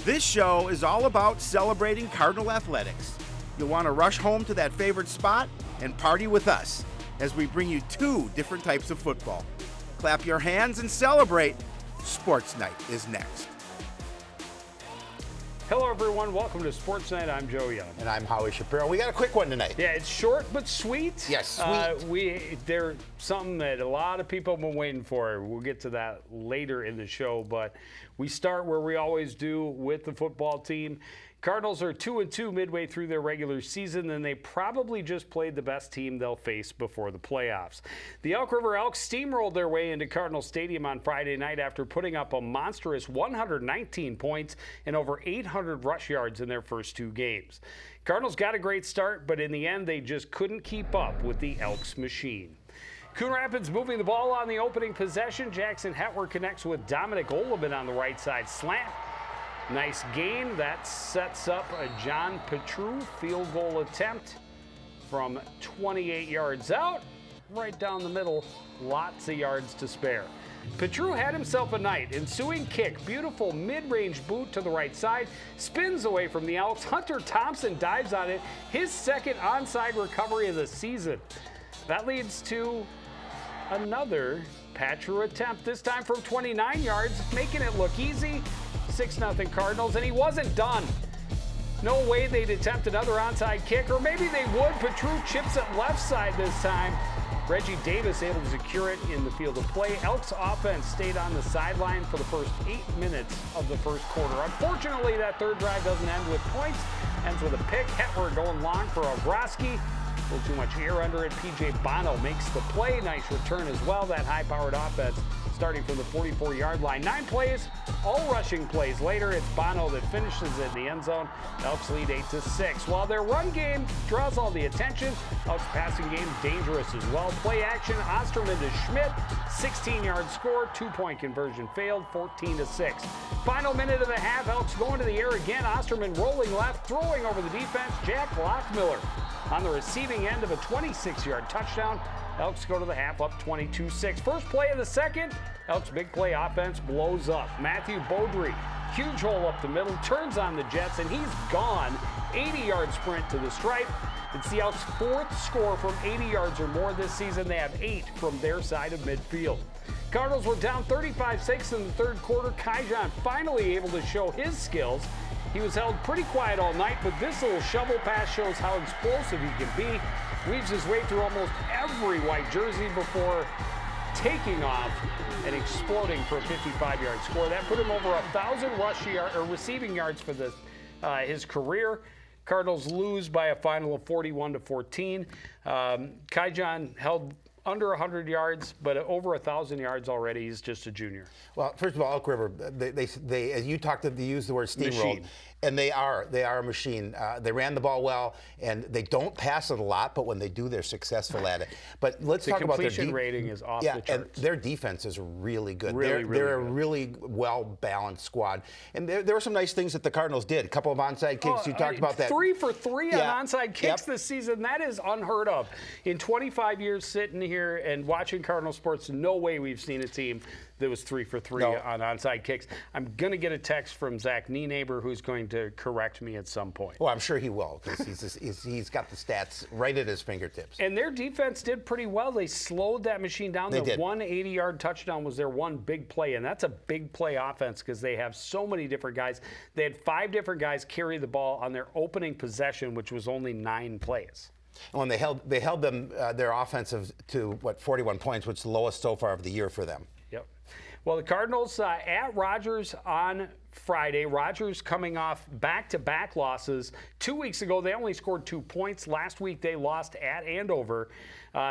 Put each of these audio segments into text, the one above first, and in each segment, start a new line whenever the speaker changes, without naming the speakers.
This show is all about celebrating Cardinal athletics. You'll want to rush home to that favorite spot and party with us as we bring you two different types of football. Clap your hands and celebrate. Sports Night is next.
Hello, everyone. Welcome to Sportsnight. I'm Joe Young.
And I'm Howie Shapiro. We got a quick one tonight.
Yeah, it's short but sweet.
Yes, sweet.
There's something that a lot of people have been waiting for. We'll get to that later in the show, but we start where we always do with the football team. Cardinals are 2-2 midway through their regular season, and they probably just played the best team they'll face before the playoffs. The Elk River Elks steamrolled their way into Cardinal Stadium on Friday night after putting up a monstrous 119 points and over 800 rush yards in their first two games. Cardinals got a great start, but in the end, they just couldn't keep up with the Elks machine. Coon Rapids moving the ball on the opening possession. Jackson Hetwer connects with Dominic Oleben on the right side slant. Nice gain. That sets up a John Petru field goal attempt from 28 yards out, right down the middle. Lots of yards to spare. Petru had himself a night. Ensuing kick, beautiful mid-range boot to the right side, spins away from the Elks. Hunter Thompson dives on it, his second onside recovery of the season. That leads to another Petru attempt, this time from 29 yards, making it look easy. 6-0 Cardinals, and he wasn't done. No way they'd attempt another onside kick, or maybe they would. Petru chips it left side this time. Reggie Davis able to secure it in the field of play. Elks offense stayed on the sideline for the first 8 minutes of the first quarter. Unfortunately, that third drive doesn't end with points. Ends with a pick. Hetwer going long for Obrowski. A little too much air under it. P.J. Bono makes the play. Nice return as well. That high-powered offense starting from the 44-yard line. 9 plays, all rushing plays. Later, it's Bono that finishes it in the end zone. Elks lead 8-6. While their run game draws all the attention, Elks passing game dangerous as well. Play action, Osterman to Schmidt. 16-yard score, 2-point conversion failed, 14-6. Final minute of the half, Elks going to the air again. Osterman rolling left, throwing over the defense. Jack Lockmiller on the receiving end of a 26-yard touchdown. Elks go to the half up 22-6. First play of the second, Elks big play offense blows up. Matthew Beaudry, huge hole up the middle, turns on the Jets, and he's gone. 80-yard sprint to the stripe. It's the Elks' fourth score from 80 yards or more this season. They have 8 from their side of midfield. Cardinals were down 35-6 in the third quarter. Kaijon finally able to show his skills. He was held pretty quiet all night, but this little shovel pass shows how explosive he can be. Weaves his way through almost every white jersey before taking off and exploding for a 55-yard score. That put him over 1,000 receiving yards for his career. Cardinals lose by a final of 41-14. Kaijon held under 100 yards, but over 1,000 yards already. He's just a junior.
Well, first of all, Elk River, they as you talked, they used the word steamrolled.
Machine.
And they are a machine. They ran the ball well, and they don't pass it a lot, but when they do, they're successful at it. But let's talk about their
completion rating is off the charts.
And their defense is really good.
Really
they're a
good.
really well-balanced squad. And there were some nice things that the Cardinals did. A couple of onside kicks. You talked about that.
3 for 3 on onside kicks
Yep.
this season. That is unheard of. In 25 years sitting here and watching Cardinal sports, no way we've seen a team that was 3 for 3 on onside kicks. I'm going to get a text from Zach Nienaber, who's going to correct me at some point.
Well, I'm sure he will, because he's got the stats right at his fingertips.
And their defense did pretty well. They slowed that machine down.
They
The
did.
180-yard touchdown was their one big play, and that's a big play offense because they have so many different guys. They had 5 different guys carry the ball on their opening possession, which was only 9 plays.
When they held them their offensive to 41 points, which is the lowest so far of the year for them.
Yep. Well, the Cardinals at Rogers on Friday. Rogers coming off back-to-back losses. 2 weeks ago, they only scored 2 points. Last week, they lost at Andover.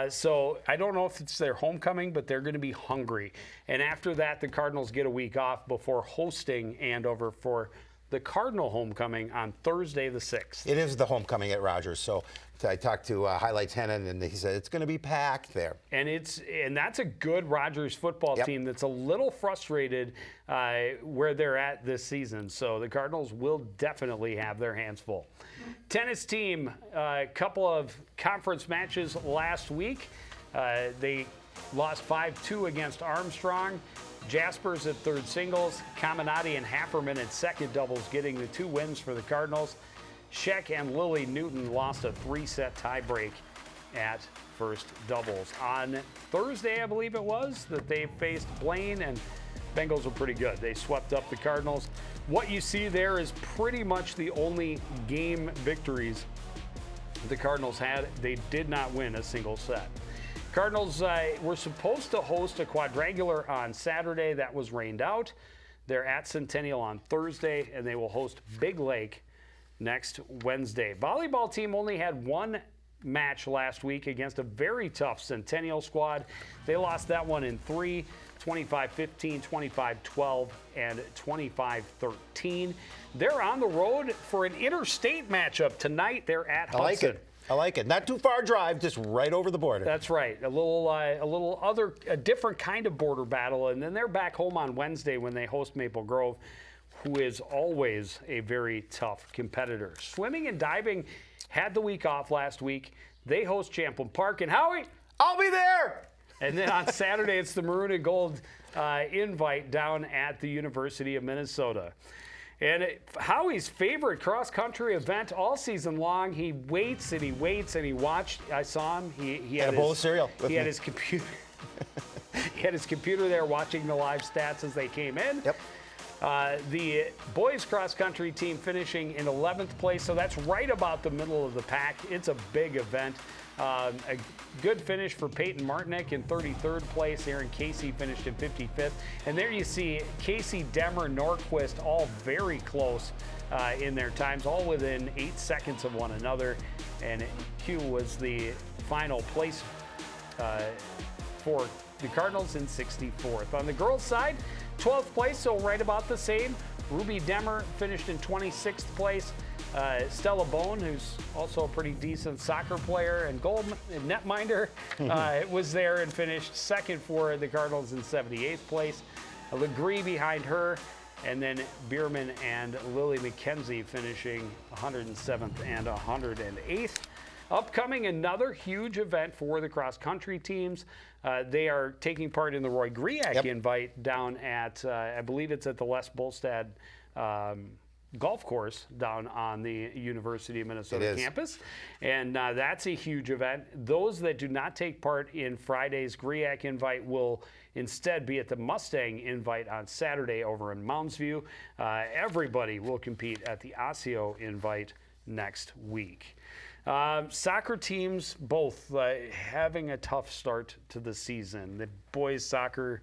So I don't know if it's their homecoming, but they're going to be hungry. And after that, the Cardinals get a week off before hosting Andover for the Cardinal homecoming on Thursday the 6th.
It is the homecoming at Rogers. So I talked to Highlights Hennon, and he said it's going to be packed there.
And that's a good Rogers football team that's a little frustrated where they're at this season. So the Cardinals will definitely have their hands full. Tennis team, a couple of conference matches last week. They lost 5-2 against Armstrong. Jaspers at third singles. Caminati and Happerman at second doubles, getting the 2 wins for the Cardinals. Sheck and Lily Newton lost a 3-set tiebreak at first doubles. On Thursday, I believe it was, that they faced Blaine, and Bengals were pretty good. They swept up the Cardinals. What you see there is pretty much the only game victories the Cardinals had. They did not win a single set. Cardinals were supposed to host a quadrangular on Saturday. That was rained out. They're at Centennial on Thursday, and they will host Big Lake next Wednesday. Volleyball team only had 1 match last week against a very tough Centennial squad. They lost that one in 3, 25-15, 25-12, and 25-13. They're on the road for an interstate matchup tonight. They're at Hudson.
I like it. Not too far drive, just right over the border.
That's right. A different kind of border battle, and then they're back home on Wednesday when they host Maple Grove, who is always a very tough competitor. Swimming and diving had the week off last week. They host Champlin Park, and Howie,
I'll be there.
And then on Saturday, it's the Maroon and Gold invite down at the University of Minnesota. And Howie's favorite cross-country event all season long. He waits and he waits and he watched. I saw him. He had
a bowl of cereal.
He had his computer. He had his computer there watching the live stats as they came in.
Yep.
The boys cross-country team finishing in 11th place, so that's right about the middle of the pack. It's a big event. A good finish for Peyton Martinek in 33rd place. Aaron Casey finished in 55th. And there you see Casey, Demmer, Norquist all very close in their times, all within 8 seconds of one another. And Q was the final place for the Cardinals in 64th. On the girls' side, 12th place, so right about the same. Ruby Demmer finished in 26th place. Stella Bone, who's also a pretty decent soccer player and netminder, was there and finished second for the Cardinals in 78th place. Legree behind her, and then Bierman and Lily McKenzie finishing 107th and 108th. Upcoming, another huge event for the cross-country teams. They are taking part in the Roy Griak invite down at, I believe it's at the Les Bolstad golf course down on the University of Minnesota campus. And that's a huge event. Those that do not take part in Friday's Griak invite will instead be at the Mustang invite on Saturday over in Mounds View. Everybody will compete at the Osseo invite next week. Soccer teams both having a tough start to the season. The boys soccer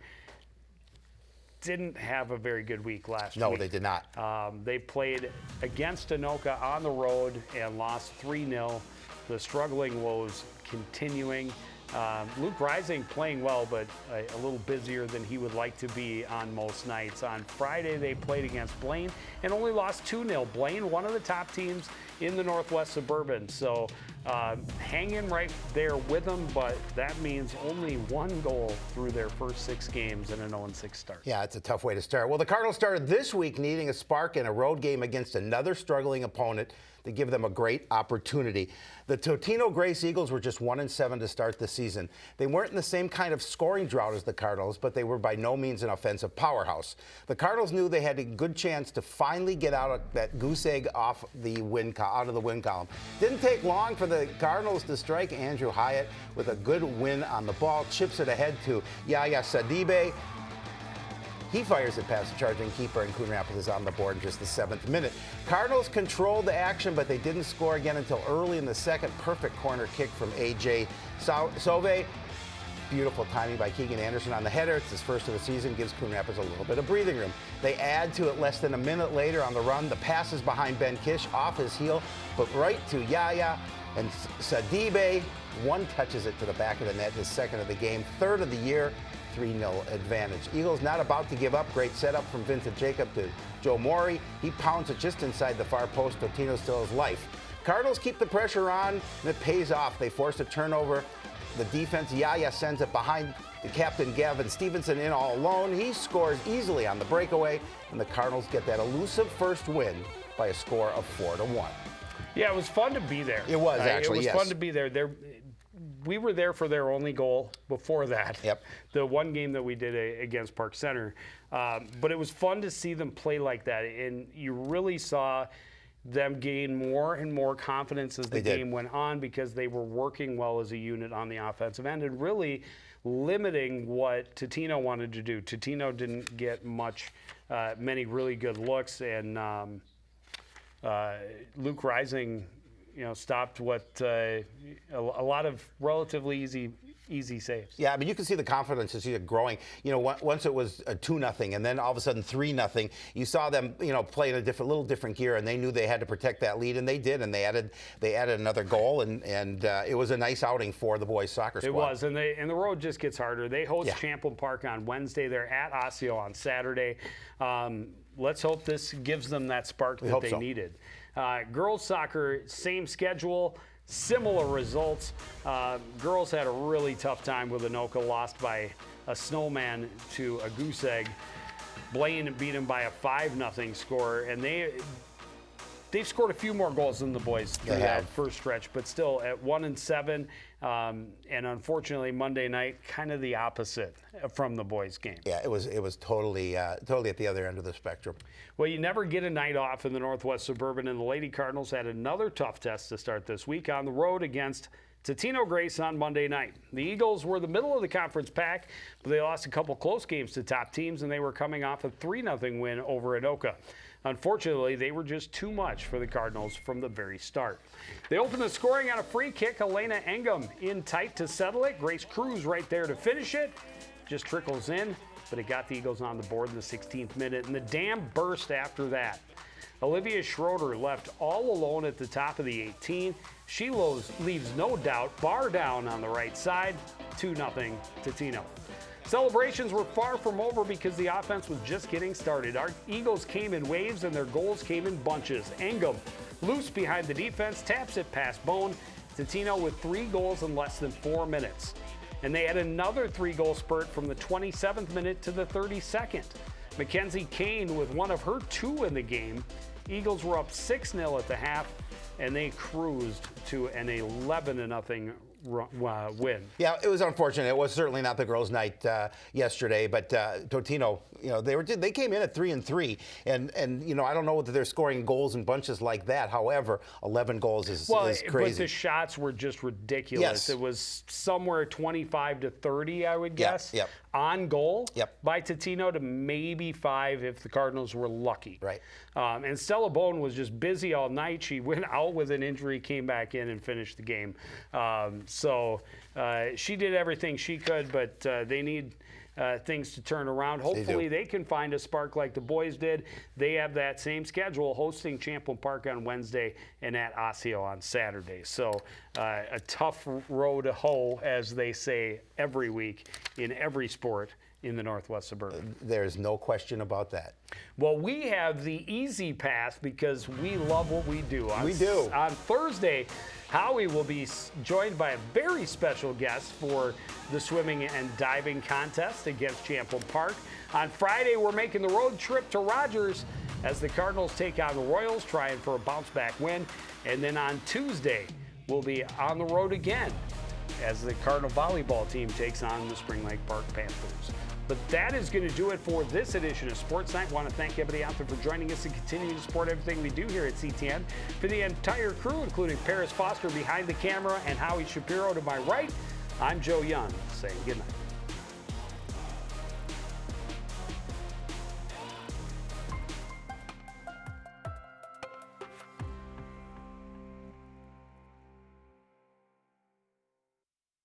didn't have a very good week last week.
No, they did not.
They played against Anoka on the road and lost 3-0. The struggling woes continuing. Luke Rising playing well, but a little busier than he would like to be on most nights. On Friday, they played against Blaine and only lost 2-0. Blaine, one of the top teams in the Northwest Suburban. So hanging right there with them, but that means only 1 goal through their first 6 games and an 0-6 start.
Yeah, it's a tough way to start. Well, the Cardinals started this week needing a spark in a road game against another struggling opponent to give them a great opportunity. The Totino Grace Eagles were just 1-7 to start the season. They weren't in the same kind of scoring drought as the Cardinals, but they were by no means an offensive powerhouse. The Cardinals knew they had a good chance to finally get out of that goose egg off the out of the win column. Didn't take long for the Cardinals to strike. Andrew Hyatt with a good win on the ball, chips it ahead to Yaya Sadibe. He fires it past the charging keeper, and Coon Rapids is on the board in just the 7th minute. Cardinals controlled the action, but they didn't score again until early in the second. Perfect corner kick from A.J. Sauve. Beautiful timing by Keegan Anderson on the header. It's his first of the season, gives Coon Rapids a little bit of breathing room. They add to it less than a minute later on the run. The pass is behind Ben Kish, off his heel, but right to Yaya. And Sadibe, one touches it to the back of the net, his second of the game, third of the year. 3-0 advantage. Eagles not about to give up. Great setup from Vincent Jacob to Joe Morey. He pounds it just inside the far post. Totino still has life. Cardinals keep the pressure on, and it pays off. They force a turnover. The defense, Yaya sends it behind the captain, Gavin Stevenson, in all alone. He scores easily on the breakaway, and the Cardinals get that elusive first win by a score of 4-1.
Yeah, it was fun to be there.
It was, actually,
It was fun to be there. we were there for their only goal before that.
Yep.
The one game that we did against Park Center. But it was fun to see them play like that. And you really saw them gain more and more confidence as the game went on because they were working well as a unit on the offensive end and really limiting what Totino wanted to do. Totino didn't get many really good looks, and Luke Rising, stopped what a lot of relatively easy saves.
Yeah, I mean, you can see the confidence as you're growing. Once it was 2-0, and then all of a sudden 3-0. You saw them, play in a little different gear, and they knew they had to protect that lead, and they did. And they added another goal, and it was a nice outing for the boys soccer squad.
It was, and the road just gets harder. They host Champlain Park on Wednesday. They're at Osseo on Saturday. Let's hope this gives them that spark that they needed. Girls soccer, same schedule. Similar results. Girls had a really tough time with Anoka, lost by a snowman to a goose egg. Blaine beat them by a 5-0 score, and they've scored a few more goals than the boys through that first stretch, but still at 1-7. And unfortunately, Monday night, kind of the opposite from the boys' game.
Yeah, it was totally at the other end of the spectrum.
Well, you never get a night off in the Northwest Suburban, and the Lady Cardinals had another tough test to start this week on the road against Totino Grace on Monday night. The Eagles were the middle of the conference pack, but they lost a couple close games to top teams, and they were coming off a 3-0 win over Anoka. Unfortunately, they were just too much for the Cardinals from the very start. They opened the scoring on a free kick. Elena Engum in tight to settle it. Grace Cruz right there to finish it. Just trickles in, but it got the Eagles on the board in the 16th minute, and the dam burst after that. Olivia Schroeder left all alone at the top of the 18. She leaves no doubt. Bar down on the right side. 2-0 Totino. Celebrations were far from over because the offense was just getting started. Our Eagles came in waves and their goals came in bunches. Engum, loose behind the defense, taps it past Bone. Totino with 3 goals in less than 4 minutes. And they had another 3-goal spurt from the 27th minute to the 32nd. Mackenzie Kane with one of her 2 in the game. Eagles were up 6-0 at the half, and they cruised to an 11-0 win.
Yeah, it was unfortunate. It was certainly not the girls' night yesterday, but Totino, they came in at 3-3, and I don't know whether they're scoring goals in bunches like that. However, 11 goals is crazy.
But the shots were just ridiculous.
Yes.
It was somewhere 25 to 30, I would guess.
Yep.
On goal by Totino to maybe 5 if the Cardinals were lucky.
Right.
And Stella Bone was just busy all night. She went out with an injury, came back in and finished the game. So she did everything she could, but they need things to turn around. Hopefully they can find a spark like the boys did. They have that same schedule, hosting Champlain Park on Wednesday and at Osseo on Saturday. So a tough row to hoe, as they say every week in every sport in the Northwest Suburban.
There's no question about that.
Well, we have the easy path because we love what we do.
We do.
On Thursday, Howie will be joined by a very special guest for the swimming and diving contest against Champlain Park. On Friday, we're making the road trip to Rogers as the Cardinals take on the Royals, trying for a bounce-back win. And then on Tuesday, we'll be on the road again as the Cardinal volleyball team takes on the Spring Lake Park Panthers. But that is going to do it for this edition of Sports Night. I want to thank everybody out there for joining us and continuing to support everything we do here at CTN. For the entire crew, including Paris Foster behind the camera and Howie Shapiro to my right, I'm Joe Young saying good night.